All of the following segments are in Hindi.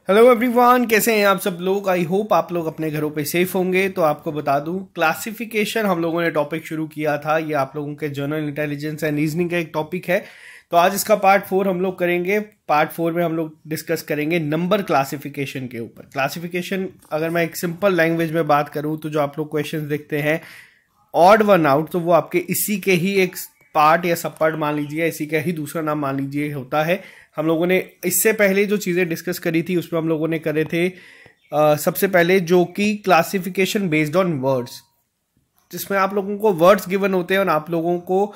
हेलो एवरीवन, कैसे हैं आप सब लोग। आई होप आप लोग अपने घरों पे सेफ होंगे। तो आपको बता दूं, क्लासिफिकेशन हम लोगों ने टॉपिक शुरू किया था। ये आप लोगों के जनरल इंटेलिजेंस एंड रीजनिंग का एक टॉपिक है। तो आज इसका पार्ट 4 हम लोग करेंगे। पार्ट 4 में हम लोग डिस्कस करेंगे नंबर क्लासिफिकेशन के ऊपर। क्लासिफिकेशन अगर मैं एक सिंपल लैंग्वेज में बात करूं तो जो आप लोग क्वेश्चन देखते हैं ऑड वन आउट, तो वो आपके इसी के ही एक पार्ट या सब पार्ट मान लीजिए, इसी का ही दूसरा नाम मान लीजिए होता है। हम लोगों ने इससे पहले जो चीज़ें डिस्कस करी थी उसमें हम लोगों ने करे थे सबसे पहले जो कि क्लासिफिकेशन बेस्ड ऑन वर्ड्स, जिसमें आप लोगों को वर्ड्स गिवन होते हैं और आप लोगों को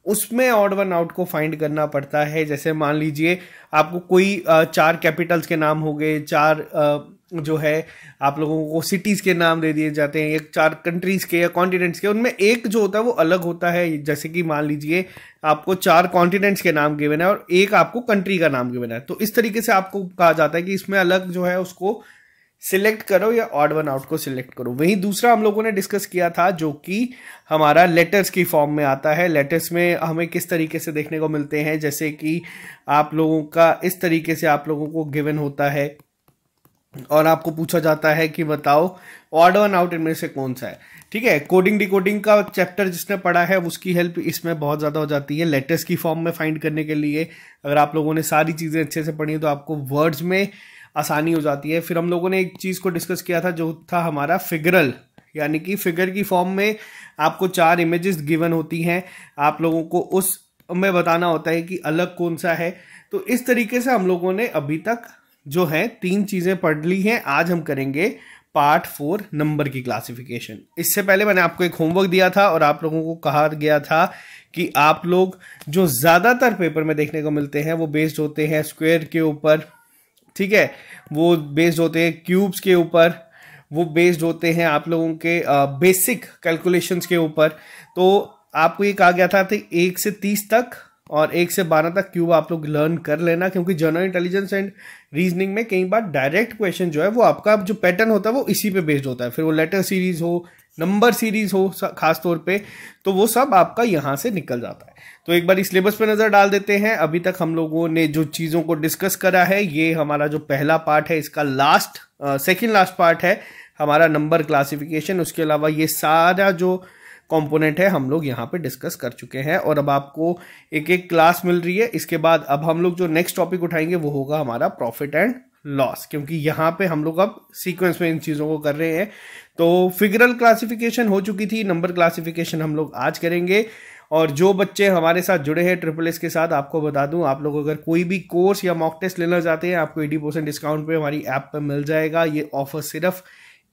उसमें ऑड वन आउट को फाइंड करना पड़ता है। जैसे मान लीजिए आपको कोई चार कैपिटल्स के नाम हो गए, चार जो है आप लोगों को सिटीज के नाम दे दिए जाते हैं, एक चार कंट्रीज के या कॉन्टिनेंट्स के, उनमें एक जो होता है वो अलग होता है। जैसे कि मान लीजिए आपको चार कॉन्टिनेंट्स के नाम गिवन है और एक आपको कंट्री का नाम गिवन है, तो इस तरीके से आपको कहा जाता है कि इसमें अलग जो है उसको सिलेक्ट करो या ऑड वन आउट को सिलेक्ट करो। वहीं दूसरा हम लोगों ने डिस्कस किया था जो कि हमारा लेटर्स की फॉर्म में आता है। लेटर्स में हमें किस तरीके से देखने को मिलते हैं, जैसे कि आप लोगों का इस तरीके से आप लोगों को गिवन होता है और आपको पूछा जाता है कि बताओ ऑड वन आउट इनमें से कौन सा है। ठीक है, कोडिंग डिकोडिंग का चैप्टर जिसने पढ़ा है उसकी हेल्प इसमें बहुत ज़्यादा हो जाती है लेटर्स की फॉर्म में फाइंड करने के लिए। अगर आप लोगों ने सारी चीज़ें अच्छे से पढ़ी तो आपको वर्ड्स में आसानी हो जाती है। फिर हम लोगों ने एक चीज़ को डिस्कस किया था जो था हमारा फिगरल, यानी कि फिगर की फॉर्म में आपको चार इमेजेस गिवन होती हैं, आप लोगों को उस में बताना होता है कि अलग कौन सा है। तो इस तरीके से हम लोगों ने अभी तक जो है तीन चीजें पढ़ ली हैं। आज हम करेंगे पार्ट 4 नंबर की क्लासिफिकेशन। इससे पहले मैंने आपको एक होमवर्क दिया था और आप लोगों को कहा गया था कि आप लोग जो ज्यादातर पेपर में देखने को मिलते हैं वो बेस्ड होते हैं स्क्वायर के ऊपर, ठीक है, वो बेस्ड होते हैं क्यूब्स के ऊपर, वो बेस्ड होते हैं आप लोगों के बेसिक कैलकुलेशंस के ऊपर। तो आपको ये कहा गया था कि 1 से 30 तक और 1 से 12 तक क्यूब आप लोग लर्न कर लेना, क्योंकि जनरल इंटेलिजेंस एंड रीजनिंग में कई बार डायरेक्ट क्वेश्चन जो है वो आपका जो पैटर्न होता है वो इसी पे बेस्ड होता है। फिर वो लेटर सीरीज हो, नंबर सीरीज हो खास तौर पे, तो वो सब आपका यहाँ से निकल जाता है। तो एक बार इस सिलेबस पे नजर डाल देते हैं। अभी तक हम लोगों ने जो चीजों को डिस्कस करा है, ये हमारा जो पहला पार्ट है इसका सेकेंड लास्ट पार्ट है हमारा नंबर क्लासिफिकेशन। उसके अलावा ये सारा जो कंपोनेंट है हम लोग यहाँ पे डिस्कस कर चुके हैं और अब आपको एक एक क्लास मिल रही है। इसके बाद अब हम लोग जो नेक्स्ट टॉपिक उठाएंगे वो होगा हमारा प्रॉफिट एंड लॉस, क्योंकि यहाँ पे हम लोग अब सीक्वेंस में इन चीज़ों को कर रहे हैं। तो फिगरल क्लासिफिकेशन हो चुकी थी, नंबर क्लासिफिकेशन हम लोग आज करेंगे। और जो बच्चे हमारे साथ जुड़े हैं ट्रिपल एस के साथ, आपको बता दूं, आप लोग अगर कोई भी कोर्स या मॉक टेस्ट लेना चाहते हैं आपको 80% डिस्काउंट पे हमारी ऐप पे मिल जाएगा। ये ऑफर सिर्फ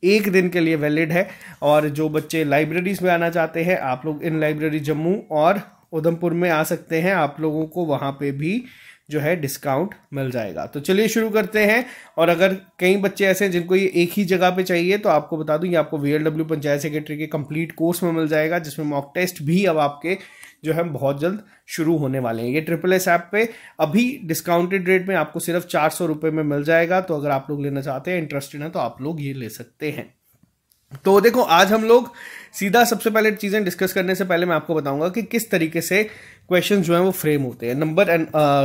एक दिन के लिए वैलिड है। और जो बच्चे लाइब्रेरीज में आना चाहते हैं आप लोग इन लाइब्रेरी जम्मू और उधमपुर में आ सकते हैं, आप लोगों को वहां पे भी जो है डिस्काउंट मिल जाएगा। तो चलिए शुरू करते हैं। और अगर कई बच्चे ऐसे हैं जिनको ये एक ही जगह पे चाहिए तो आपको बता दूं, ये आपको VLW पंचायत सेक्रेटरी के कंप्लीट कोर्स में मिल जाएगा, जिसमें मॉक टेस्ट भी अब आपके जो है बहुत जल्द शुरू होने वाले हैं। ये ट्रिपल एस ऐप पे अभी डिस्काउंटेड रेट में आपको सिर्फ 400 रुपये में मिल जाएगा। तो अगर आप लोग लेना चाहते हैं, इंटरेस्टेड हैं, तो आप लोग ये ले सकते हैं। तो देखो, आज हम लोग सीधा सबसे पहले चीजें डिस्कस करने से पहले मैं आपको बताऊंगा कि किस तरीके से क्वेश्चन जो है वो फ्रेम होते हैं।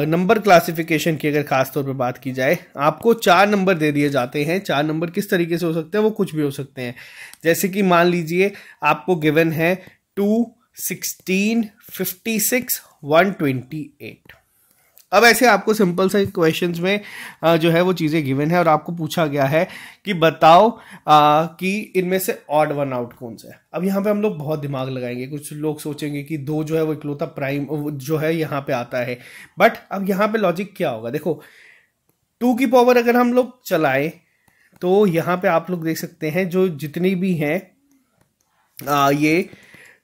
नंबर क्लासिफिकेशन की अगर खास तौर पे बात की जाए, आपको 4 नंबर दे दिए जाते हैं। 4 नंबर किस तरीके से हो सकते हैं, वो कुछ भी हो सकते हैं। जैसे कि मान लीजिए आपको गिवन है 2, 16, 56, 128। अब ऐसे आपको सिंपल से क्वेश्चंस में जो है वो चीज़ें गिवन है और आपको पूछा गया है कि बताओ कि इनमें से ऑड वन आउट कौन सा है। अब यहाँ पे हम लोग बहुत दिमाग लगाएंगे। कुछ लोग सोचेंगे कि 2 जो है वो इकलौता प्राइम जो है यहाँ पे आता है, बट अब यहाँ पे लॉजिक क्या होगा। देखो, 2 की पावर अगर हम लोग चलाए तो यहाँ पे आप लोग देख सकते हैं जो जितनी भी हैं ये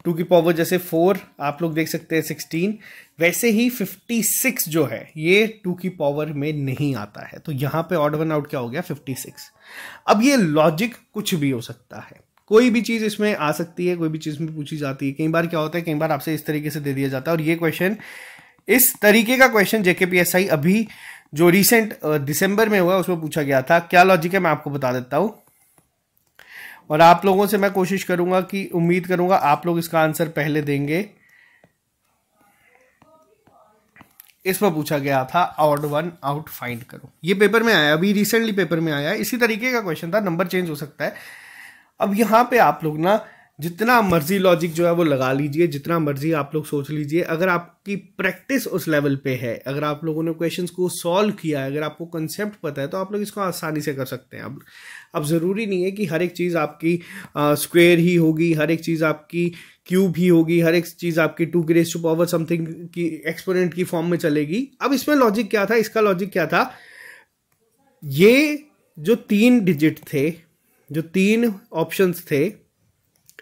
2 की पावर, जैसे 4 आप लोग देख सकते हैं 16, वैसे ही 56 जो है ये 2 की पावर में नहीं आता है। तो यहाँ पे ऑड वन आउट क्या हो गया, 56। अब ये लॉजिक कुछ भी हो सकता है, कोई भी चीज इसमें आ सकती है, कोई भी चीज में पूछी जाती है। कई बार क्या होता है, कई बार आपसे इस तरीके से दे दिया जाता है। और ये क्वेश्चन, इस तरीके का क्वेश्चन JKPSI अभी जो रिसेंट दिसंबर में हुआ उसमें पूछा गया था। क्या लॉजिक है मैं आपको बता देता हूं और आप लोगों से मैं कोशिश करूंगा कि उम्मीद करूंगा आप लोग इसका आंसर पहले देंगे। इसमें पूछा गया था ऑड वन आउट फाइंड करो। ये पेपर में आया, अभी रिसेंटली पेपर में आया, इसी तरीके का क्वेश्चन था, नंबर चेंज हो सकता है। अब यहाँ पे आप लोग ना जितना मर्जी लॉजिक जो है वो लगा लीजिए, जितना मर्जी आप लोग सोच लीजिए, अगर आपकी प्रैक्टिस उस लेवल पे है, अगर आप लोगों ने क्वेश्चंस को सॉल्व किया है, अगर आपको कंसेप्ट पता है, तो आप लोग इसको आसानी से कर सकते हैं। अब ज़रूरी नहीं है कि हर एक चीज़ आपकी स्क्वायर ही होगी, हर एक चीज़ आपकी क्यूब ही होगी, हर एक चीज़ आपकी 2 की रेज़ टू पावर समथिंग की एक्सपोनेंट की फॉर्म में चलेगी। अब इसमें लॉजिक क्या था, इसका लॉजिक क्या था, ये जो 3 डिजिट थे, जो 3 ऑप्शंस थे,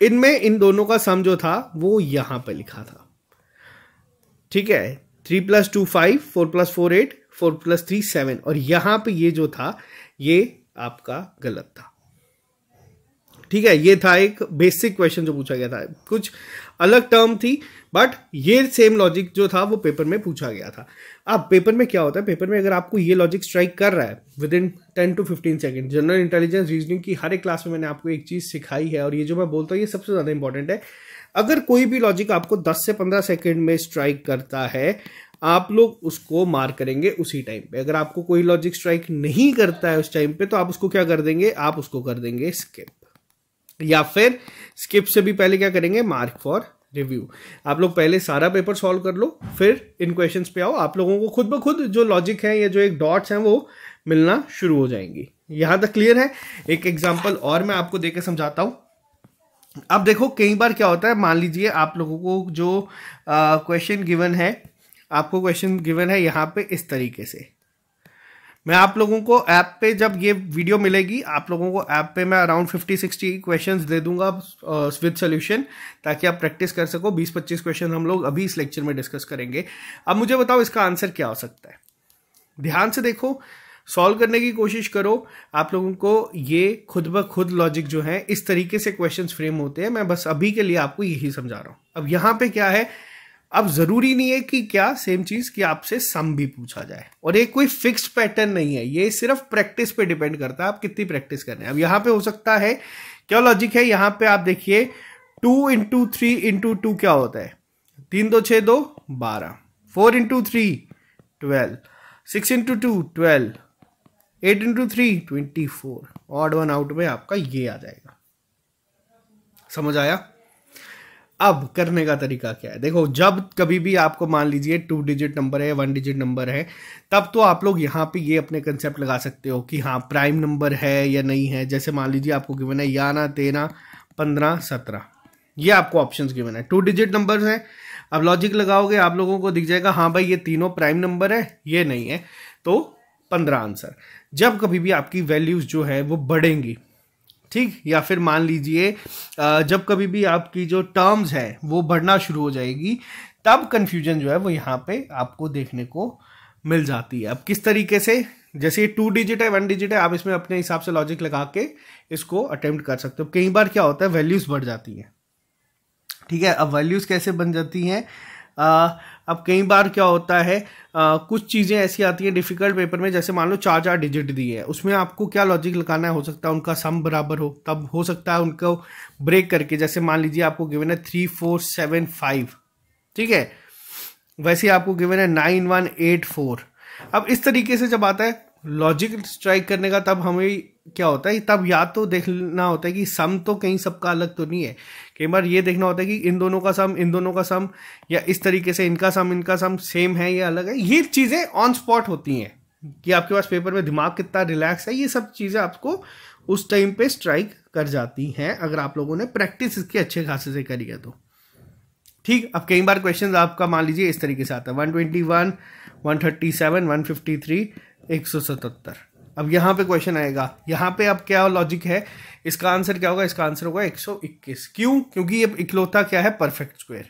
इनमें इन दोनों का सम जो था वो यहां पे लिखा था। ठीक है, 3 + 2 5, 4 + 4 8, 4 + 3 7, और यहां पे ये जो था ये आपका गलत था। ठीक है, ये था एक बेसिक क्वेश्चन जो पूछा गया था, कुछ अलग टर्म थी, बट ये सेम लॉजिक जो था वो पेपर में पूछा गया था। अब पेपर में क्या होता है, पेपर में अगर आपको ये लॉजिक स्ट्राइक कर रहा है with in 10 to 15 second, general intelligence reasoning की हर एक क्लास में मैंने आपको एक चीज सिखाई है, और ये जो मैं बोलता हूँ ये सबसे ज्यादा इंपॉर्टेंट है। अगर कोई भी लॉजिक आपको 10 से 15 सेकेंड में स्ट्राइक करता है, आप लोग उसको मार्क करेंगे उसी टाइम पे। अगर आपको कोई लॉजिक स्ट्राइक नहीं करता है उस टाइम पे, तो आप उसको क्या कर देंगे, आप उसको कर देंगे स्किप, या फिर स्किप से भी पहले क्या करेंगे, मार्क फॉर रिव्यू। आप लोग पहले सारा पेपर सॉल्व कर लो, फिर इन क्वेश्चंस पे आओ, आप लोगों को खुद ब खुद जो लॉजिक है या जो एक डॉट्स हैं वो मिलना शुरू हो जाएंगी। यहां तक क्लियर है? एक एग्जांपल और मैं आपको देकर समझाता हूं। अब देखो, कई बार क्या होता है, मान लीजिए आप लोगों को जो क्वेश्चन गिवन है, आपको क्वेश्चन गिवन है यहां पे इस तरीके से। मैं आप लोगों को ऐप पे, जब ये वीडियो मिलेगी, आप लोगों को ऐप पे मैं अराउंड 50-60 क्वेश्चंस दे दूंगा विद सॉल्यूशन, ताकि आप प्रैक्टिस कर सको। 20-25 क्वेश्चन हम लोग अभी इस लेक्चर में डिस्कस करेंगे। अब मुझे बताओ इसका आंसर क्या हो सकता है। ध्यान से देखो, सॉल्व करने की कोशिश करो। आप लोगों को ये खुद ब खुद लॉजिक जो है इस तरीके से क्वेश्चंस फ्रेम होते हैं। मैं बस अभी के लिए आपको यही समझा रहा हूं। अब यहां पे क्या है, अब जरूरी नहीं है कि क्या सेम चीज कि आपसे सम भी पूछा जाए, और एक कोई फिक्स पैटर्न नहीं है, ये सिर्फ प्रैक्टिस पे डिपेंड करता है, आप कितनी प्रैक्टिस कर रहे हैं। अब यहां पे हो सकता है, क्या लॉजिक है यहां पे, आप देखिए 2 × 3 × 2 क्या होता है, 3 2 6 2 12, 4 × 3 12, 6 × 2 12, 8 × 3 24, ऑड वन आउट में आपका ये आ जाएगा। समझ आया? अब करने का तरीका क्या है, देखो, जब कभी भी आपको मान लीजिए 2 डिजिट नंबर है, 1 डिजिट नंबर है, तब तो आप लोग यहाँ पे ये अपने कंसेप्ट लगा सकते हो कि हाँ प्राइम नंबर है या नहीं है। जैसे मान लीजिए आपको गिवन है 11, 13, 15, 17, ये आपको ऑप्शंस गिवन है, 2 डिजिट नंबर है। अब लॉजिक लगाओगे, आप लोगों को दिख जाएगा हाँ भाई ये तीनों प्राइम नंबर है, ये नहीं है, तो 15 आंसर। जब कभी भी आपकी वैल्यूज जो है वो बढ़ेंगी, ठीक, या फिर मान लीजिए जब कभी भी आपकी जो टर्म्स है वो बढ़ना शुरू हो जाएगी, तब कंफ्यूजन जो है वो यहाँ पे आपको देखने को मिल जाती है। अब किस तरीके से, जैसे 2 डिजिट है, 1 डिजिट है, आप इसमें अपने हिसाब से लॉजिक लगा के इसको अटेम्प्ट कर सकते हो। कई बार क्या होता है, वैल्यूज बढ़ जाती हैं। ठीक है, अब वैल्यूज कैसे बन जाती हैं, अब कई बार क्या होता है, कुछ चीज़ें ऐसी आती हैं डिफिकल्ट पेपर में, जैसे मान लो 4 डिजिट दिए है, उसमें आपको क्या लॉजिक लगाना है, हो सकता है उनका सम बराबर हो, तब हो सकता है उनको ब्रेक करके, जैसे मान लीजिए आपको गिवन है 3 4 7 5, ठीक है, वैसे आपको गिवन है 9 1 8 4। अब इस तरीके से जब आता है लॉजिक स्ट्राइक करने का, तब हमें क्या होता है, तब या तो देखना होता है कि सम तो कहीं सबका अलग तो नहीं है। कई बार ये देखना होता है कि इन दोनों का सम, इन दोनों का सम, या इस तरीके से इनका सम सेम है या अलग है। ये चीजें ऑन स्पॉट होती हैं कि आपके पास पेपर में दिमाग कितना रिलैक्स है, ये सब चीजें आपको उस टाइम पे स्ट्राइक कर जाती हैं, अगर आप लोगों ने प्रैक्टिस इसकी अच्छे खासे से करी है तो। ठीक, अब कई बार क्वेश्चन आपका मान लीजिए इस तरीके से आता है 121, 137, 153, 177। अब यहाँ पे क्वेश्चन आएगा, यहाँ पे अब क्या लॉजिक है, इसका आंसर क्या होगा, इसका आंसर होगा 121। क्यों? क्योंकि ये इकलौता क्या है, परफेक्ट स्क्वायर,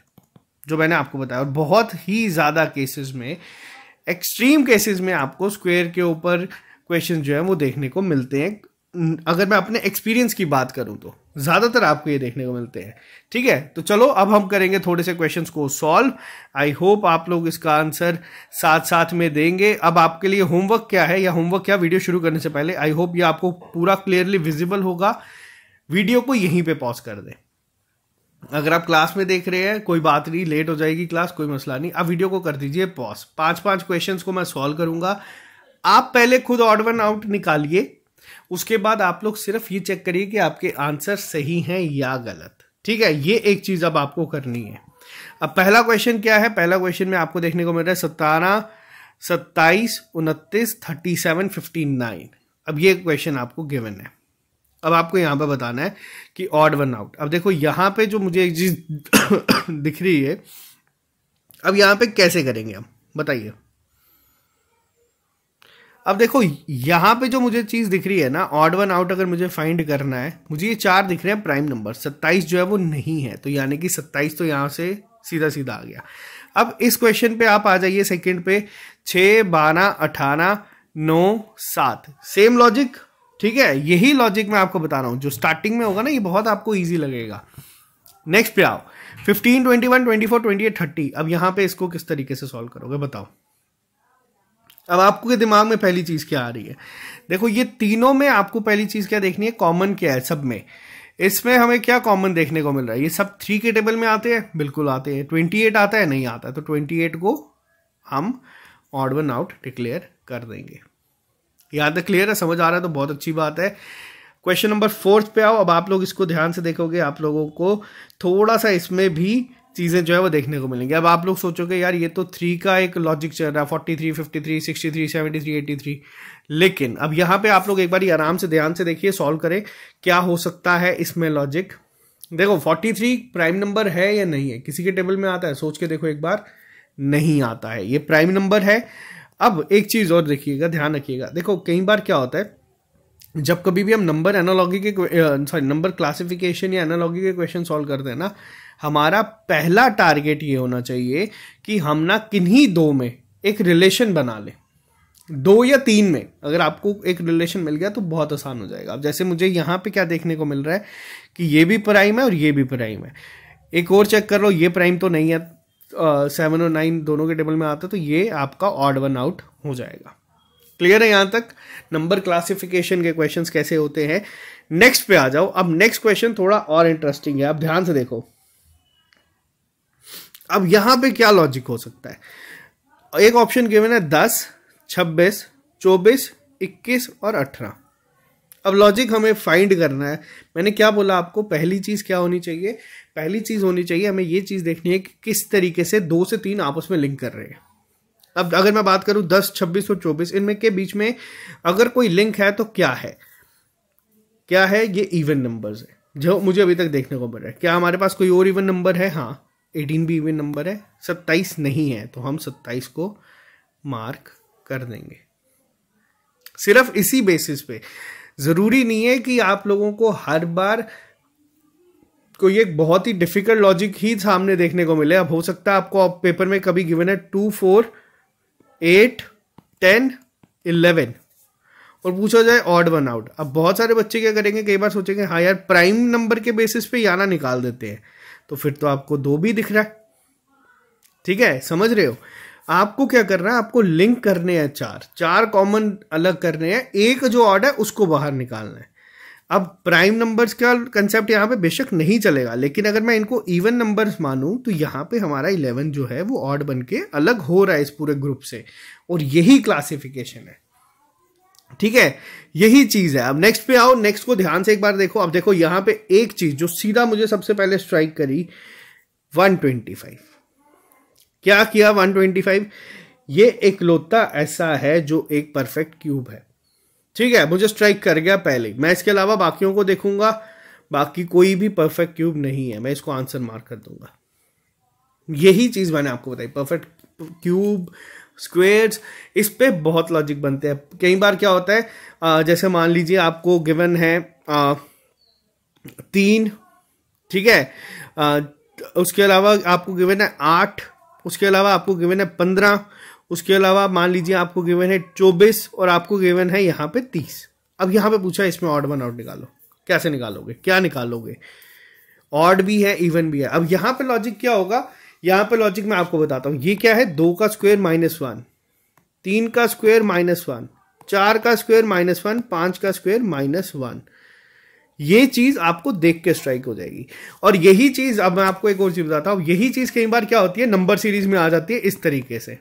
जो मैंने आपको बताया। और बहुत ही ज्यादा केसेस में, एक्सट्रीम केसेस में आपको स्क्वायर के ऊपर क्वेश्चन जो है वो देखने को मिलते हैं। अगर मैं अपने एक्सपीरियंस की बात करूं तो ज्यादातर आपको ये देखने को मिलते हैं। ठीक है, तो चलो अब हम करेंगे थोड़े से क्वेश्चंस को सॉल्व। आई होप आप लोग इसका आंसर साथ साथ में देंगे। अब आपके लिए होमवर्क क्या है, या होमवर्क क्या, वीडियो शुरू करने से पहले आई होप ये आपको पूरा क्लियरली विजिबल होगा। वीडियो को यहीं पे पॉज कर दें। अगर आप क्लास में देख रहे हैं कोई बात नहीं, लेट हो जाएगी क्लास, कोई मसला नहीं, आप वीडियो को कर दीजिए पॉज। 5-5 क्वेश्चंस को मैं सॉल्व करूंगा, आप पहले खुद ऑड वन आउट निकालिए, उसके बाद आप लोग सिर्फ ये चेक करिए कि आपके आंसर सही हैं या गलत। ठीक है, ये एक चीज अब आपको करनी है। अब पहला क्वेश्चन क्या है? पहला क्वेश्चन में आपको देखने को मिल रहा है 17, 27, 29, 37, 59। अब ये क्वेश्चन आपको गिवन है। अब आपको यहां पे बताना है कि ऑड वन आउट। अब देखो यहां पे जो मुझे एक चीज दिख रही है, अब यहां पे कैसे करेंगे हम बताइए। अब देखो यहां पे जो मुझे चीज दिख रही है ना, ऑड वन आउट अगर मुझे फाइंड करना है, मुझे ये 4 दिख रहे हैं प्राइम नंबर, 27 जो है वो नहीं है, तो यानी कि 27 तो यहां से सीधा सीधा आ गया। अब इस क्वेश्चन पे आप आ जाइए सेकंड पे, 6, 12, 18, 9, 7, सेम लॉजिक। ठीक है, यही लॉजिक मैं आपको बता रहा हूं, जो स्टार्टिंग में होगा ना, ये बहुत आपको ईजी लगेगा। नेक्स्ट पे आओ, 15, 21, 24, 28, 30। अब यहां पे इसको किस तरीके से सॉल्व करोगे बताओ। अब आपके दिमाग में पहली चीज क्या आ रही है? देखो ये तीनों में आपको पहली चीज क्या देखनी है, कॉमन क्या है सब में। इसमें हमें क्या कॉमन देखने को मिल रहा है? ये सब 3 के टेबल में आते हैं, बिल्कुल आते हैं। 28 आता है, नहीं आता है, तो 28 को हम ऑड वन आउट डिक्लेयर कर देंगे। यहां तक क्लियर है, समझ आ रहा है तो बहुत अच्छी बात है। क्वेश्चन नंबर 4 पे आओ। अब आप लोग इसको ध्यान से देखोगे, आप लोगों को थोड़ा सा इसमें भी चीजें जो है वो देखने को मिलेंगी। अब आप लोग सोचोगे यार ये तो 3 का एक लॉजिक चल रहा है, 43, 53, 63, 73, 83, लेकिन अब यहां पे आप लोग एक बार आराम से ध्यान से देखिए, सॉल्व करें क्या हो सकता है इसमें लॉजिक। देखो 43 प्राइम नंबर है या नहीं है, किसी के टेबल में आता है? सोच के देखो एक बार, नहीं आता है, ये प्राइम नंबर है। अब एक चीज और देखिएगा, ध्यान रखिएगा, देखो कई बार क्या होता है, जब कभी भी हम नंबर एनालॉजी के नंबर क्लासिफिकेशन या एनालॉजी के क्वेश्चन सॉल्व करते हैं ना, हमारा पहला टारगेट ये होना चाहिए कि हम ना किन्हीं 2 में एक रिलेशन बना ले, 2 या 3 में अगर आपको एक रिलेशन मिल गया तो बहुत आसान हो जाएगा। अब जैसे मुझे यहां पे क्या देखने को मिल रहा है कि ये भी प्राइम है और ये भी प्राइम है। एक और चेक कर लो, ये प्राइम तो नहीं है, 7 और 9 दोनों के टेबल में आता है, तो ये आपका ऑड वन आउट हो जाएगा। क्लियर है यहां तक नंबर क्लासिफिकेशन के क्वेश्चंस कैसे होते हैं। नेक्स्ट पे आ जाओ। अब नेक्स्ट क्वेश्चन थोड़ा और इंटरेस्टिंग है, अब ध्यान से देखो। अब यहां पे क्या लॉजिक हो सकता है? एक ऑप्शन गिवन है 10, 26, 24, 21 और 18। अब लॉजिक हमें फाइंड करना है। मैंने क्या बोला आपको, पहली चीज क्या होनी चाहिए? पहली चीज होनी चाहिए हमें ये चीज देखनी है कि किस तरीके से 2 से 3 आपस में लिंक कर रहे हैं। अब अगर मैं बात करूं 10, 26 और 24, इनमें के बीच में अगर कोई लिंक है तो क्या है? क्या है? ये इवन नंबर्स है जो मुझे अभी तक देखने को मिल रहा है। क्या हमारे पास कोई और इवन नंबर है? हाँ, 18 भी इवन नंबर है, 27 नहीं है, तो हम 27 को मार्क कर देंगे। सिर्फ इसी बेसिस पे, जरूरी नहीं है कि आप लोगों को हर बार कोई एक बहुत ही डिफिकल्ट लॉजिक ही सामने देखने को मिले। अब हो सकता है आपको पेपर में कभी गिवन है 2, 4, 8, 10, 11 और पूछा जाए ऑड वन आउट। अब बहुत सारे बच्चे क्या करेंगे, कई बार सोचेंगे हाँ यार प्राइम नंबर के बेसिस पे याना निकाल देते हैं, तो फिर तो आपको 2 भी दिख रहा है। ठीक है, समझ रहे हो? आपको क्या करना है, आपको लिंक करने हैं 4 कॉमन अलग करने हैं, एक जो ऑड है उसको बाहर निकालना है। अब प्राइम नंबर्स का कंसेप्ट यहाँ पे बेशक नहीं चलेगा, लेकिन अगर मैं इनको इवन नंबर्स मानूं तो यहाँ पे हमारा 11 जो है वो ऑड बन के अलग हो रहा है इस पूरे ग्रुप से, और यही क्लासिफिकेशन है। ठीक है, यही चीज है। अब नेक्स्ट पे आओ, नेक्स्ट को ध्यान से एक बार देखो। अब देखो यहाँ पे एक चीज जो सीधा मुझे सबसे पहले स्ट्राइक करी, 125। क्या किया 125? ये इकलौता ऐसा है जो एक परफेक्ट क्यूब है। ठीक है, मुझे स्ट्राइक कर गया पहले। मैं इसके अलावा बाकियों को देखूंगा, बाकी कोई भी परफेक्ट क्यूब नहीं है, मैं इसको आंसर मार्क कर दूंगा। यही चीज मैंने आपको बताई, परफेक्ट क्यूब, स्क्वेयर्स, इस पे बहुत लॉजिक बनते हैं। कई बार क्या होता है, जैसे मान लीजिए आपको गिवन है 3, ठीक है, उसके अलावा आपको गिवन है 8, उसके अलावा आपको गिवन है 15, उसके अलावा मान लीजिए आपको गिवन है 24 और आपको गिवन है यहाँ पे 30। अब यहाँ पे पूछा इसमें ऑड वन आउट निकालो, कैसे निकालोगे? क्या निकालोगे? ऑड भी है, इवन भी है। अब यहाँ पे लॉजिक क्या होगा? यहाँ पे लॉजिक मैं आपको बताता हूँ। ये क्या है? 2 का स्क्वायर -1, 3 का स्क्वायर -1, 4 का स्क्वायर -1, 5 का स्क्वायर -1। ये चीज आपको देख के स्ट्राइक हो जाएगी। और यही चीज, अब मैं आपको एक और चीज बताता हूं, यही चीज कई बार क्या होती है, नंबर सीरीज में आ जाती है इस तरीके से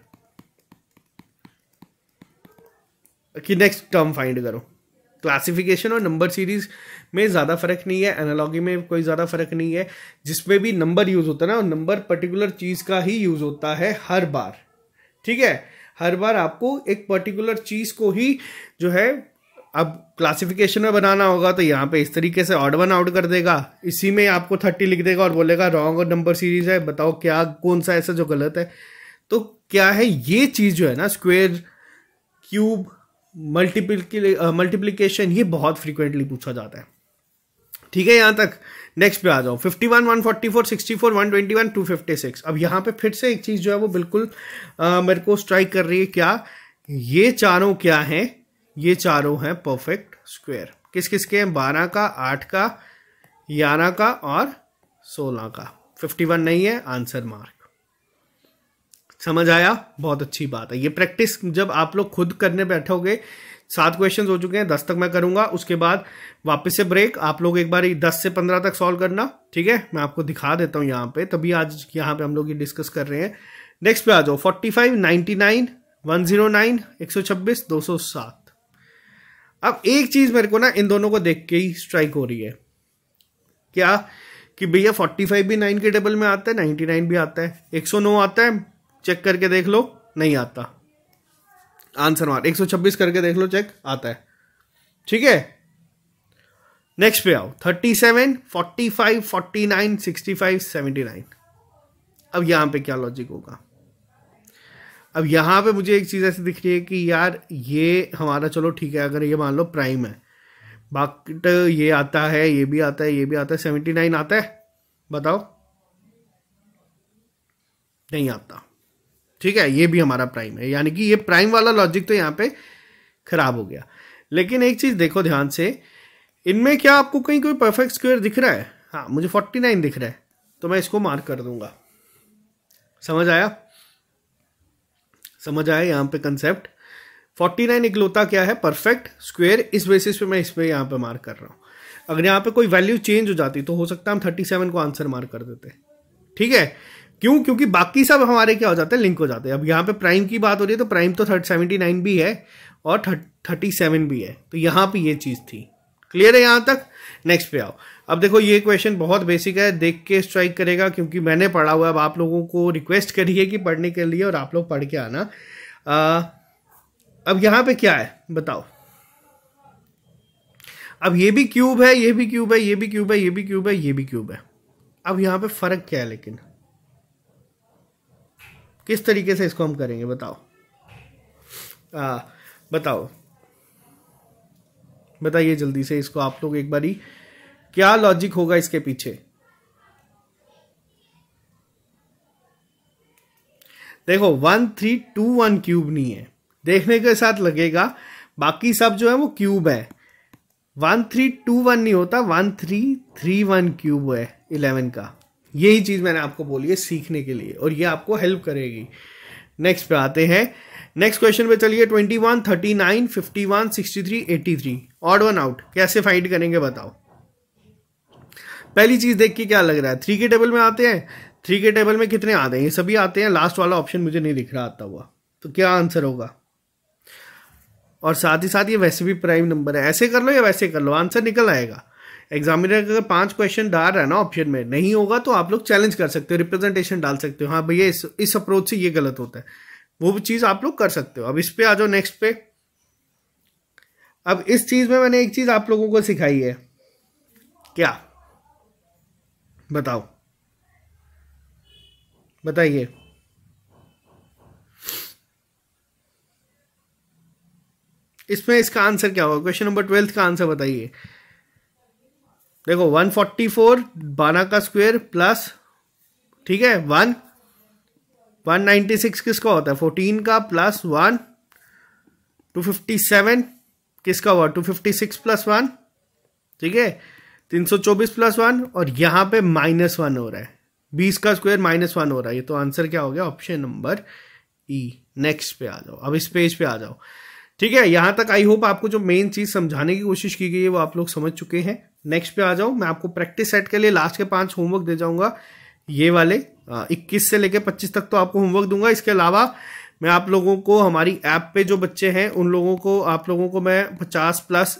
कि नेक्स्ट टर्म फाइंड करो। क्लासिफिकेशन और नंबर सीरीज में ज्यादा फर्क नहीं है, एनालॉजी में कोई ज्यादा फर्क नहीं है। जिसमें भी नंबर यूज होता है ना, और नंबर पर्टिकुलर चीज का ही यूज होता है हर बार, ठीक है। हर बार आपको एक पर्टिकुलर चीज को ही जो है, अब क्लासिफिकेशन में बनाना होगा तो यहाँ पे इस तरीके से ऑड वन आउट कर देगा, इसी में आपको 30 लिख देगा और बोलेगा रॉन्ग और नंबर सीरीज है, बताओ क्या कौन सा ऐसा जो गलत है। तो क्या है ये चीज जो है ना, स्क्वायर, क्यूब, मल्टीप्लिकेशन, ये बहुत फ्रीक्वेंटली पूछा जाता है, ठीक है। यहां तक नेक्स्ट पे आ जाओ। 51, 144, 64, 121, 256। अब यहां पे फिर से एक चीज जो है वो बिल्कुल मेरे को स्ट्राइक कर रही है, क्या ये चारों क्या हैं, ये चारों हैं परफेक्ट स्क्वायर। किस किस के हैं, 12 का, 8 का, 11 का और 16 का। 51 नहीं है, आंसर मार्क। समझ आया, बहुत अच्छी बात है। ये प्रैक्टिस जब आप लोग खुद करने बैठोगे, 7 क्वेश्चन हो चुके हैं, 10 तक मैं करूंगा, उसके बाद वापस से ब्रेक। आप लोग एक बार 10 से 15 तक सॉल्व करना, ठीक है। मैं आपको दिखा देता हूं यहाँ पे, तभी आज यहाँ पे हम लोग ये डिस्कस कर रहे हैं। नेक्स्ट पे आ जाओ। 45, 99, 109, 126, 207। अब एक चीज मेरे को ना इन दोनों को देख के ही स्ट्राइक हो रही है, क्या कि भैया 45 भी 9 के टेबल में आता है, 99 भी आता है, 109 आता है, चेक करके देख लो, नहीं आता, आंसर मार। 126 करके देख लो, चेक आता है, ठीक है। नेक्स्ट पे आओ। 37, 45, 49, 65, 79। अब यहां पे क्या लॉजिक होगा? अब यहां पे मुझे एक चीज ऐसी दिख रही है कि यार ये हमारा, चलो ठीक है, अगर ये मान लो प्राइम है, बट ये आता है, ये भी आता है, ये भी आता है, 79 आता है, बताओ, नहीं आता, ठीक है। ये भी हमारा प्राइम है, यानी कि ये प्राइम वाला लॉजिक तो यहां पे खराब हो गया। लेकिन एक चीज देखो ध्यान से, इनमें क्या आपको कहीं कोई परफेक्ट स्क्वायर दिख रहा है? हाँ, मुझे 49 दिख रहा है, तो मैं इसको मार्क कर दूंगा। समझ आया? समझ आया यहां पे कंसेप्ट? 49 इकलौता क्या है, परफेक्ट स्क्वायर। इस बेसिस पे मैं इस पे यहां पे मार्क कर रहा हूं। अगर यहां पे कोई वैल्यू चेंज हो जाती तो हो सकता है हम 37 को आंसर मार्क कर देते, ठीक है। क्यों? क्योंकि बाकी सब हमारे क्या हो जाते हैं, लिंक हो जाते हैं। अब यहाँ पे प्राइम की बात हो रही है, तो प्राइम तो 79 भी है और 37 भी है, तो यहाँ पे ये चीज थी। क्लियर है यहां तक? नेक्स्ट पे आओ। अब देखो ये क्वेश्चन बहुत बेसिक है, देख के स्ट्राइक करेगा क्योंकि मैंने पढ़ा हुआ है। अब आप लोगों को रिक्वेस्ट करी है कि पढ़ने के लिए, और आप लोग पढ़ के आना। अब यहां पे क्या है बताओ? अब ये भी क्यूब है, ये भी क्यूब है, ये भी क्यूब है, ये भी क्यूब है, ये भी क्यूब है। अब यहां पे फर्क क्या है, लेकिन किस तरीके से इसको हम करेंगे बताओ? बताओ, बताइए जल्दी से इसको आप लोग एक बारी, क्या लॉजिक होगा इसके पीछे? देखो 1321 क्यूब नहीं है, देखने के साथ लगेगा बाकी सब जो है वो क्यूब है। 1321 नहीं होता, 1331 क्यूब है 11 का। यही चीज मैंने आपको बोली है सीखने के लिए, और ये आपको हेल्प करेगी। नेक्स्ट पे आते हैं। नेक्स्ट क्वेश्चन पे चलिए। 21, 39, 51, 63, 83। ऑड वन आउट कैसे फाइंड करेंगे बताओ? पहली चीज देख के क्या लग रहा है, 3 के टेबल में आते हैं। 3 के टेबल में कितने आते हैं? ये सभी आते हैं। लास्ट वाला ऑप्शन मुझे नहीं दिख रहा आता हुआ, तो क्या आंसर होगा? और साथ ही साथ ये वैसे भी प्राइम नंबर है। ऐसे कर लो या वैसे कर लो, आंसर निकल आएगा। एग्जामिनर अगर 5 क्वेश्चन डाल रहा है ना ऑप्शन में, नहीं होगा तो आप लोग चैलेंज कर सकते हो, रिप्रेजेंटेशन डाल सकते हो, हाँ भैया इस अप्रोच से ये गलत होता है, वो भी चीज आप लोग कर सकते हो। अब इस पे आ जाओ, नेक्स्ट पे। अब इस चीज में मैंने एक चीज आप लोगों को सिखाई है, क्या बताओ? बताइए। इसमें इसका आंसर क्या होगा? क्वेश्चन नंबर 12 का आंसर बताइए। देखो 144 12 का स्क्वायर प्लस, ठीक है, 196 किसका होता है? 14 का प्लस 1, 257 किसका हुआ? 256 प्लस 1, ठीक है, 324 प्लस 1, और यहां पे -1 हो रहा है। 20 का स्क्वायर -1 हो रहा है, ये तो आंसर क्या हो गया? ऑप्शन नंबर ई। नेक्स्ट पे आ जाओ, अब इस पेज पे आ जाओ, ठीक है। यहां तक आई होप आपको जो मेन चीज समझाने की कोशिश की गई है वो आप लोग समझ चुके हैं। नेक्स्ट पे आ जाओ। मैं आपको प्रैक्टिस सेट के लिए लास्ट के 5 होमवर्क दे जाऊंगा, ये वाले 21 से लेके 25 तक तो आपको होमवर्क दूंगा। इसके अलावा मैं आप लोगों को हमारी ऐप पे जो बच्चे हैं उन लोगों को, आप लोगों को मैं 50 प्लस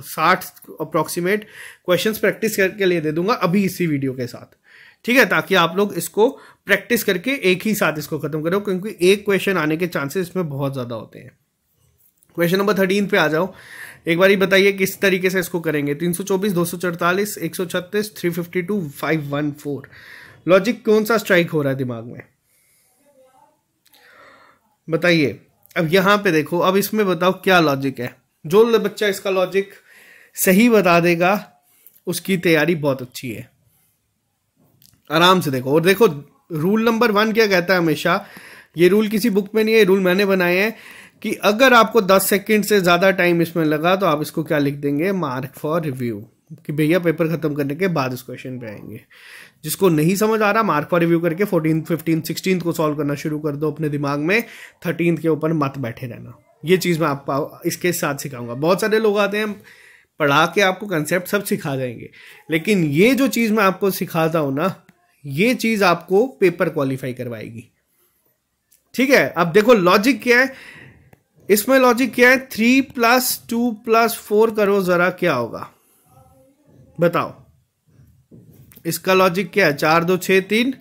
60 अप्रॉक्सीमेट क्वेश्चंस प्रैक्टिस करके लिए दे दूंगा अभी इसी वीडियो के साथ, ठीक है, ताकि आप लोग इसको प्रैक्टिस करके एक ही साथ इसको खत्म करो, क्योंकि एक क्वेश्चन आने के चांसेस इसमें बहुत ज्यादा होते हैं। क्वेश्चन नंबर 13 पे आ जाओ। एक बार बताइए किस तरीके से इसको करेंगे। 324, 244, 136, 352, 514। लॉजिक कौन सा स्ट्राइक हो रहा है दिमाग में, बताइए। अब यहां पे देखो, अब इसमें बताओ क्या लॉजिक है। जो बच्चा इसका लॉजिक सही बता देगा उसकी तैयारी बहुत अच्छी है। आराम से देखो, और देखो रूल नंबर 1 क्या कहता है हमेशा, ये रूल किसी बुक में नहीं है, रूल मैंने बनाए हैं कि अगर आपको 10 सेकंड से ज्यादा टाइम इसमें लगा तो आप इसको क्या लिख देंगे, मार्क फॉर रिव्यू, कि भैया पेपर खत्म करने के बाद इस क्वेश्चन पे आएंगे। जिसको नहीं समझ आ रहा, मार्क फॉर रिव्यू करके 14, 15, 16 को सॉल्व करना शुरू कर दो अपने दिमाग में, 13 के ऊपर मत बैठे रहना। ये चीज मैं आपको इसके साथ सिखाऊंगा। बहुत सारे लोग आते हैं पढ़ा के आपको कंसेप्ट सब सिखा जाएंगे, लेकिन ये जो चीज मैं आपको सिखाता हूं ना, ये चीज आपको पेपर क्वालिफाई करवाएगी, ठीक है। अब देखो लॉजिक क्या है इसमें, लॉजिक क्या है, 3 + 2 + 4 करो जरा, क्या होगा बताओ। इसका लॉजिक क्या है, 4, 2, 6, 3,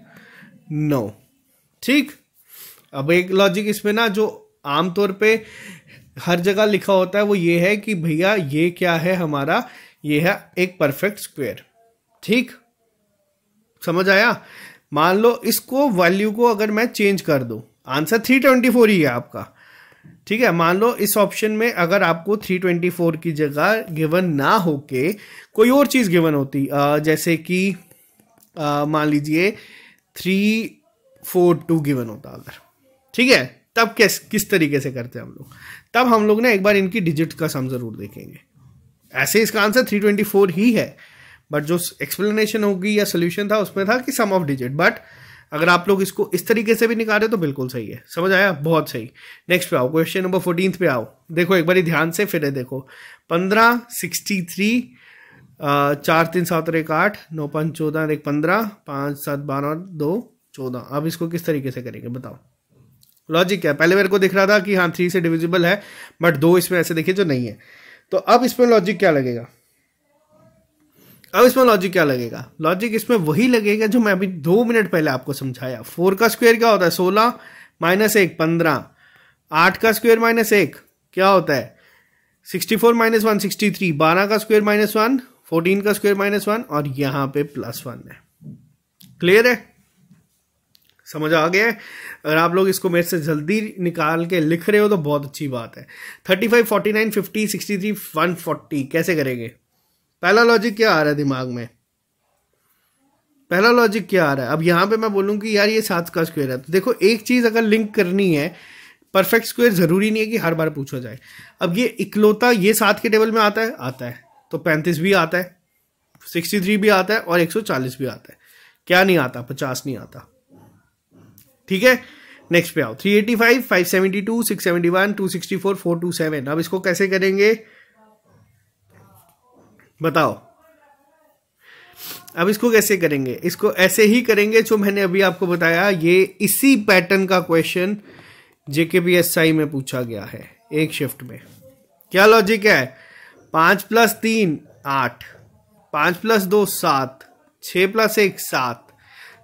9, ठीक। अब एक लॉजिक इसमें ना जो आमतौर पे हर जगह लिखा होता है वो ये है कि भैया ये क्या है हमारा, ये है एक परफेक्ट स्क्वायर, ठीक, समझ आया। मान लो इसको वैल्यू को अगर मैं चेंज कर दूं, आंसर 324 ही है आपका, ठीक है। मान लो इस ऑप्शन में अगर आपको 324 की जगह गिवन ना होके कोई और चीज गिवन होती, जैसे कि मान लीजिए 342 गिवन होता अगर, ठीक है, तब किस तरीके से करते हैं हम लोग। तब हम लोग ना एक बार इनकी डिजिट का सम जरूर देखेंगे। ऐसे इसका आंसर 324 ही है, बट जो एक्सप्लेनेशन होगी या सोल्यूशन था उसमें था कि सम ऑफ डिजिट। बट अगर आप लोग इसको इस तरीके से भी निकाल रहे हो तो बिल्कुल सही है, समझ आया, बहुत सही। नेक्स्ट पे आओ, क्वेश्चन नंबर 14 पे आओ। देखो एक बार ध्यान से, फिर देखो 15, 63, 4, 3, 7 और 1, 8, 9, 5, 14 और 1, 15, 5, 7, 12, 2, 14। अब इसको किस तरीके से करेंगे बताओ। लॉजिक क्या है, पहले मेरे को दिख रहा था कि हाँ 3 से डिविजिबल है, बट 2 इसमें ऐसे देखिए जो नहीं है। तो अब इसमें लॉजिक क्या लगेगा, अब इसमें लॉजिक क्या लगेगा, लॉजिक इसमें वही लगेगा जो मैं अभी 2 मिनट पहले आपको समझाया। 4 का स्क्वायर क्या होता है, 16 - 1, 15। 8 का स्क्वायर -1 क्या होता है, 64 - 1, 63। 12 का स्क्वायर -1, 14 का स्क्वायर -1, और यहां पे +1 है। क्लियर है, समझ आ गया है। अगर आप लोग इसको मेरे से जल्दी निकाल के लिख रहे हो तो बहुत अच्छी बात है। 35, 49, 50, 63, 140 कैसे करेंगे। पहला लॉजिक क्या आ रहा है दिमाग में, पहला लॉजिक क्या आ रहा है। अब यहां पे मैं बोलूं कि यार ये 7 का स्क्वायर है, तो देखो एक चीज अगर लिंक करनी है, परफेक्ट स्क्वायर जरूरी नहीं है कि हर बार पूछा जाए। अब ये इकलौता ये 7 के टेबल में आता है, आता है, तो 35 भी आता है, 63 भी आता है, और 140 भी आता है। क्या नहीं आता, 50 नहीं आता, ठीक है। नेक्स्ट पे आओ, 385, 572, 671, 264, 427। अब इसको कैसे करेंगे बताओ। अब इसको कैसे करेंगे, इसको ऐसे ही करेंगे जो मैंने अभी आपको बताया। ये इसी पैटर्न का क्वेश्चन JKPSI में पूछा गया है एक शिफ्ट में। क्या लॉजिक है, 5 + 3 8, 5 + 2 7, 6 + 1 7,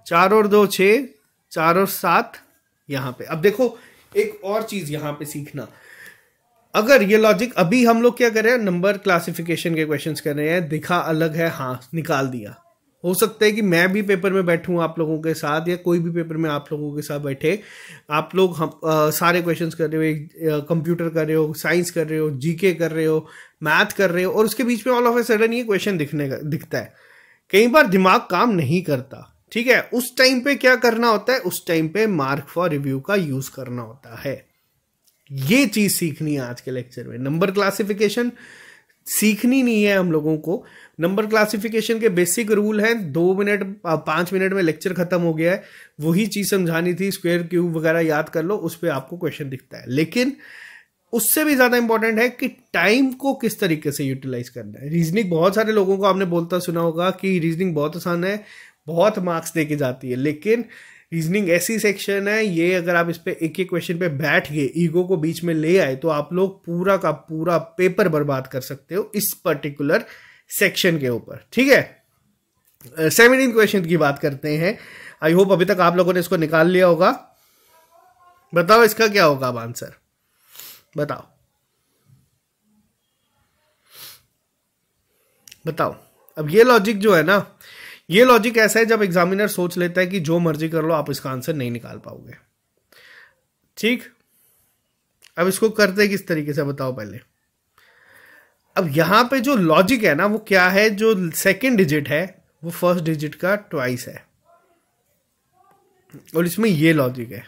4 और 2 6, 4 और 7 यहां पे। अब देखो एक और चीज यहां पे सीखना, अगर ये लॉजिक अभी हम लोग क्या कर रहे हैं, नंबर क्लासिफिकेशन के क्वेश्चंस कर रहे हैं, दिखा अलग है, हाँ निकाल दिया। हो सकता है कि मैं भी पेपर में बैठूं आप लोगों के साथ, या कोई भी पेपर में आप लोगों के साथ बैठे, आप लोग सारे क्वेश्चंस कर रहे हो, कंप्यूटर कर रहे हो, साइंस कर रहे हो, जीके कर रहे हो, मैथ कर रहे हो, और उसके बीच में ऑल ऑफ ए सडन ये क्वेश्चन दिखता है। कई बार दिमाग काम नहीं करता, ठीक है। उस टाइम पे क्या करना होता है, उस टाइम पे मार्क फॉर रिव्यू का यूज करना होता है। ये चीज सीखनी है आज के लेक्चर में। नंबर क्लासिफिकेशन सीखनी नहीं है हम लोगों को। नंबर क्लासिफिकेशन के बेसिक रूल है, 2 मिनट 5 मिनट में लेक्चर खत्म हो गया है। वही चीज समझानी थी, स्क्वायर क्यूब वगैरह याद कर लो, उस पर आपको क्वेश्चन दिखता है। लेकिन उससे भी ज्यादा इंपॉर्टेंट है कि टाइम को किस तरीके से यूटिलाइज करना है। रीजनिंग बहुत सारे लोगों को आपने बोलता सुना होगा कि रीजनिंग बहुत आसान है, बहुत मार्क्स देके जाती है, लेकिन रीजनिंग ऐसी सेक्शन है, ये अगर आप इस पे एक एक क्वेश्चन पे बैठ गए, ईगो को बीच में ले आए, तो आप लोग पूरा का पूरा पेपर बर्बाद कर सकते हो इस पर्टिकुलर सेक्शन के ऊपर। ठीक है, 17 क्वेश्चन की बात करते हैं। आई होप अभी तक आप लोगों ने इसको निकाल लिया होगा। बताओ इसका क्या होगा अब आंसर, बताओ बताओ। अब ये लॉजिक जो है ना, ये लॉजिक ऐसा है जब एग्जामिनर सोच लेता है कि जो मर्जी कर लो आप इसका आंसर नहीं निकाल पाओगे। ठीक, अब इसको करते किस तरीके से बताओ पहले। अब यहां पे जो लॉजिक है ना वो क्या है, जो सेकंड डिजिट है वो फर्स्ट डिजिट का ट्वाइस है, और इसमें ये लॉजिक है।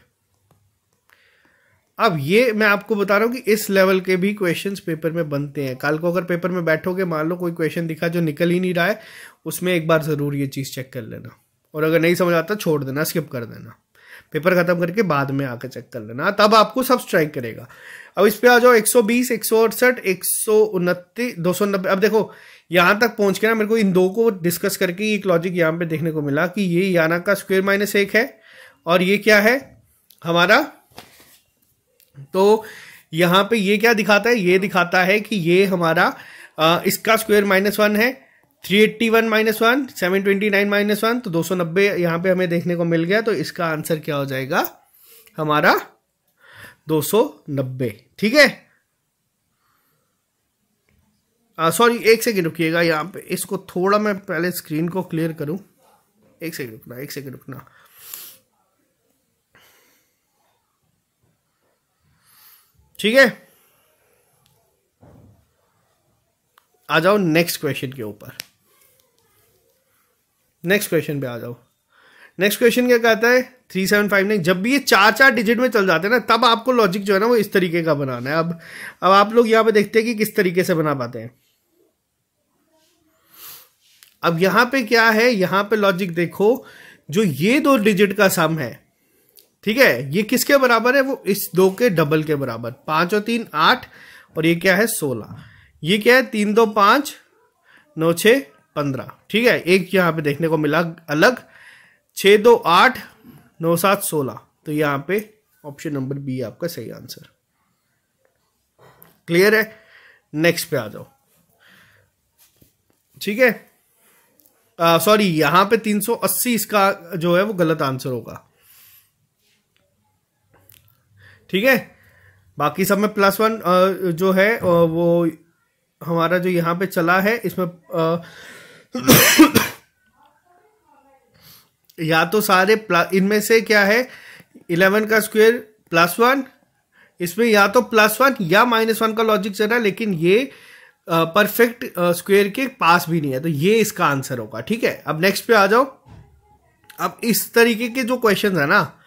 अब ये मैं आपको बता रहा हूं कि इस लेवल के भी क्वेश्चंस पेपर में बनते हैं। कल को अगर पेपर में बैठोगे, मान लो कोई क्वेश्चन दिखा जो निकल ही नहीं रहा है, उसमें एक बार जरूर ये चीज चेक कर लेना, और अगर नहीं समझ आता छोड़ देना, स्किप कर देना, पेपर खत्म करके बाद में आकर चेक कर लेना, तब आपको सब स्ट्राइक करेगा। अब इस पे आ जाओ, 120, 168, 129, 290। अब देखो यहां तक पहुंच के ना मेरे को इन दो को डिस्कस करके एक लॉजिक यहां पे देखने को मिला कि ये याना का स्क्वायर माइनस 1 है, और ये क्या है हमारा, तो यहां पे ये क्या दिखाता है, ये दिखाता है कि ये हमारा इसका स्क्वायर -1 है, 381 -1, 729 -1, तो 290 यहां पे हमें देखने को मिल गया। तो इसका आंसर क्या हो जाएगा हमारा 290। ठीक है, सॉरी एक सेकंड रुकिएगा, यहां पे इसको थोड़ा मैं पहले स्क्रीन को क्लियर करूं। एक सेकंड रुकना। ठीक है, आ जाओ नेक्स्ट क्वेश्चन के ऊपर। नेक्स्ट क्वेश्चन पे आ जाओ। नेक्स्ट क्वेश्चन क्या कहता है, 3759। जब भी ये 4 डिजिट में चल जाते हैं ना, तब आपको लॉजिक जो है ना वो इस तरीके का बनाना है। अब आप लोग यहां पे देखते हैं कि किस तरीके से बना पाते हैं। अब यहां पे क्या है, यहां पे लॉजिक देखो, जो ये 2 डिजिट का सम है, ठीक है, ये किसके बराबर है, वो इस 2 के डबल के बराबर। 5 और 3 8, और ये क्या है 16। ये क्या है 3 2 5, 9 6 15। ठीक है, एक यहां पे देखने को मिला अलग, 6 2 8, 9 7 16। तो यहां पे ऑप्शन नंबर बी आपका सही आंसर। क्लियर है, नेक्स्ट पे आ जाओ। ठीक है, सॉरी यहां पे 380 इसका जो है वो गलत आंसर होगा। ठीक है, बाकी सब में +1 जो है वो हमारा जो यहां पे चला है, इसमें या तो सारे इनमें से क्या है 11 का स्क्वायर +1, इसमें या तो +1 या -1 का लॉजिक चल रहा है, लेकिन ये परफेक्ट स्क्वायर के पास भी नहीं है, तो ये इसका आंसर होगा। ठीक है, अब नेक्स्ट पे आ जाओ। अब इस तरीके के जो क्वेश्चन है ना,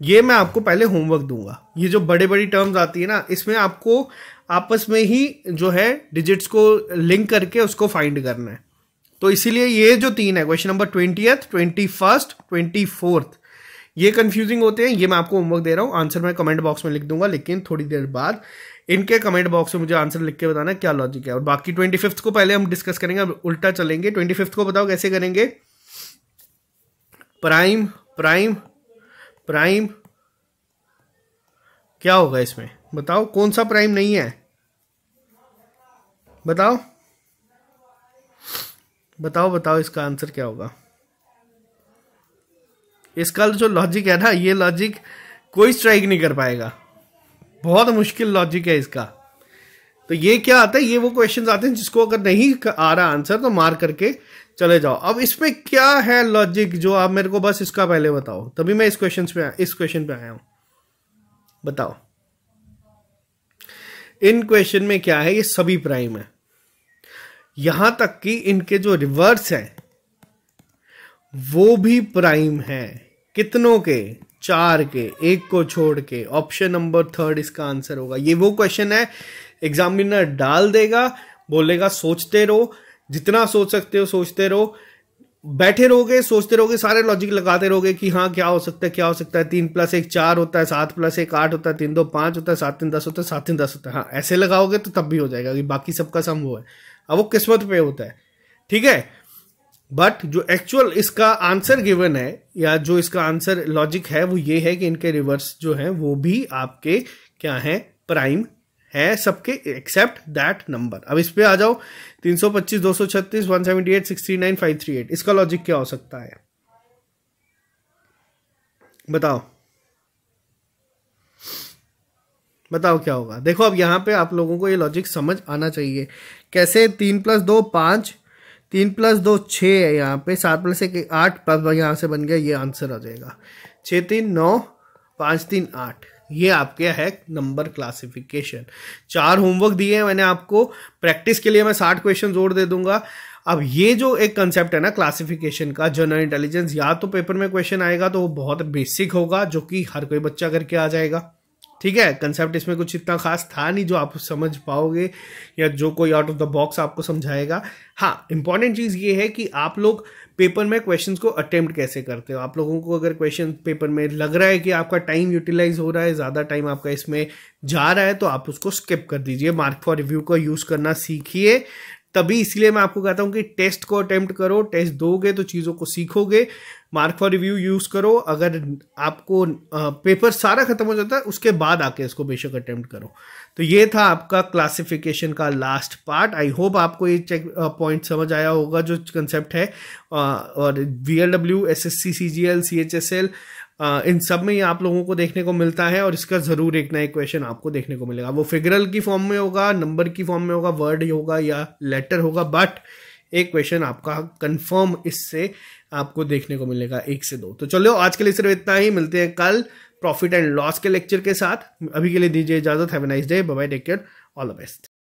ये मैं आपको पहले होमवर्क दूंगा। ये जो बड़े बड़ी टर्म्स आती है ना, इसमें आपको आपस में ही जो है डिजिट्स को लिंक करके उसको फाइंड करना है। तो इसीलिए ये जो 3 है, question number 20th, 21st, 24th, ये कंफ्यूजिंग होते हैं। ये मैं आपको होमवर्क दे रहा हूं, आंसर मैं कमेंट बॉक्स में लिख दूंगा, लेकिन थोड़ी देर बाद इनके कमेंट बॉक्स में मुझे आंसर लिख के बताना क्या लॉजिक है। और बाकी 25th को पहले हम डिस्कस करेंगे, अब उल्टा चलेंगे। 25th को बताओ कैसे करेंगे। प्राइम प्राइम प्राइम क्या होगा इसमें, बताओ कौन सा प्राइम नहीं है, बताओ बताओ बताओ, इसका आंसर क्या होगा। इसका जो लॉजिक है ना, ये लॉजिक कोई स्ट्राइक नहीं कर पाएगा, बहुत मुश्किल लॉजिक है इसका। तो ये क्या आता है, ये वो क्वेश्चंस आते हैं जिसको अगर नहीं आ रहा आंसर तो मार करके चले जाओ। अब इसमें क्या है लॉजिक, जो आप मेरे को बस इसका पहले बताओ, तभी मैं इस क्वेश्चन पे आया हूं। बताओ इन क्वेश्चन में क्या है, ये सभी प्राइम है, यहां तक कि इनके जो रिवर्स हैं वो भी प्राइम है। कितनों के, 4 के, 1 को छोड़ के। ऑप्शन नंबर 3 इसका आंसर होगा। ये वो क्वेश्चन है, एग्जामिनर डाल देगा, बोलेगा सोचते रहो, जितना सोच सकते हो सोचते रहो, बैठे रहोगे, सोचते रहोगे, सारे लॉजिक लगाते रहोगे कि हाँ क्या हो सकता है, क्या हो सकता है, 3 + 1 4 होता है, 7 + 1 8 होता है, 3 2 5 होता है, 7 3 10 होता है, 7 3 10 होता है। हाँ ऐसे लगाओगे तो तब भी हो जाएगा कि बाकी सबका सम वो है। अब वो किस्मत पे होता है, ठीक है। बट जो एक्चुअल इसका आंसर गिवन है या जो इसका आंसर लॉजिक है वो ये है कि इनके रिवर्स जो है वो भी आपके क्या है, प्राइम है सबके एक्सेप्ट दैट नंबर। अब इस पे आ जाओ, 325 236 178 639 538, इसका लॉजिक क्या हो सकता है बताओ, बताओ क्या होगा। देखो अब यहां पे आप लोगों को ये लॉजिक समझ आना चाहिए कैसे। 3 + 2 5, 3 + 2 6 है यहाँ पे, 7 + 1 8 प्लस यहाँ से बन गया, ये आंसर आ जाएगा 6 3 9 5 3 8। ये आपके है नंबर क्लासिफिकेशन। 4 होमवर्क दिए हैं मैंने आपको, प्रैक्टिस के लिए मैं 60 क्वेश्चन जोड़ दे दूंगा। अब ये जो एक कंसेप्ट है ना क्लासिफिकेशन का, जनरल इंटेलिजेंस, या तो पेपर में क्वेश्चन आएगा तो वो बहुत बेसिक होगा जो कि हर कोई बच्चा करके आ जाएगा, ठीक है। कंसेप्ट इसमें कुछ इतना खास था नहीं जो आप समझ पाओगे या जो कोई आउट ऑफ द बॉक्स आपको समझाएगा। हाँ इंपॉर्टेंट चीज ये है कि आप लोग पेपर में क्वेश्चंस को अटेम्प्ट कैसे करते हो। आप लोगों को अगर क्वेश्चन पेपर में लग रहा है कि आपका टाइम यूटिलाइज हो रहा है, ज्यादा टाइम आपका इसमें जा रहा है, तो आप उसको स्किप कर दीजिए। मार्क फॉर रिव्यू का यूज करना सीखिए, तभी इसलिए मैं आपको कहता हूं कि टेस्ट को अटेम्प्ट करो, टेस्ट दोगे तो चीजों को सीखोगे। मार्क फॉर रिव्यू यूज करो, अगर आपको पेपर सारा खत्म हो जाता है उसके बाद आके इसको बेशक अटेम्प्ट करो। तो ये था आपका क्लासिफिकेशन का लास्ट पार्ट। आई होप आपको ये चेक पॉइंट समझ आया होगा जो कंसेप्ट है। और VLW, SSC, CGL, CHSL, इन सब में ये आप लोगों को देखने को मिलता है, और इसका जरूर एक ना एक क्वेश्चन आपको देखने को मिलेगा। वो फिगरल की फॉर्म में होगा, नंबर की फॉर्म में होगा, वर्ड होगा या लेटर होगा, बट एक क्वेश्चन आपका कंफर्म इससे आपको देखने को मिलेगा, 1 से 2। तो चलो आज के लिए सिर्फ इतना ही, मिलते हैं कल प्रॉफिट एंड लॉस के लेक्चर के साथ। अभी के लिए दीजिए इजाजत, have a nice day, bye bye, take care, all the best.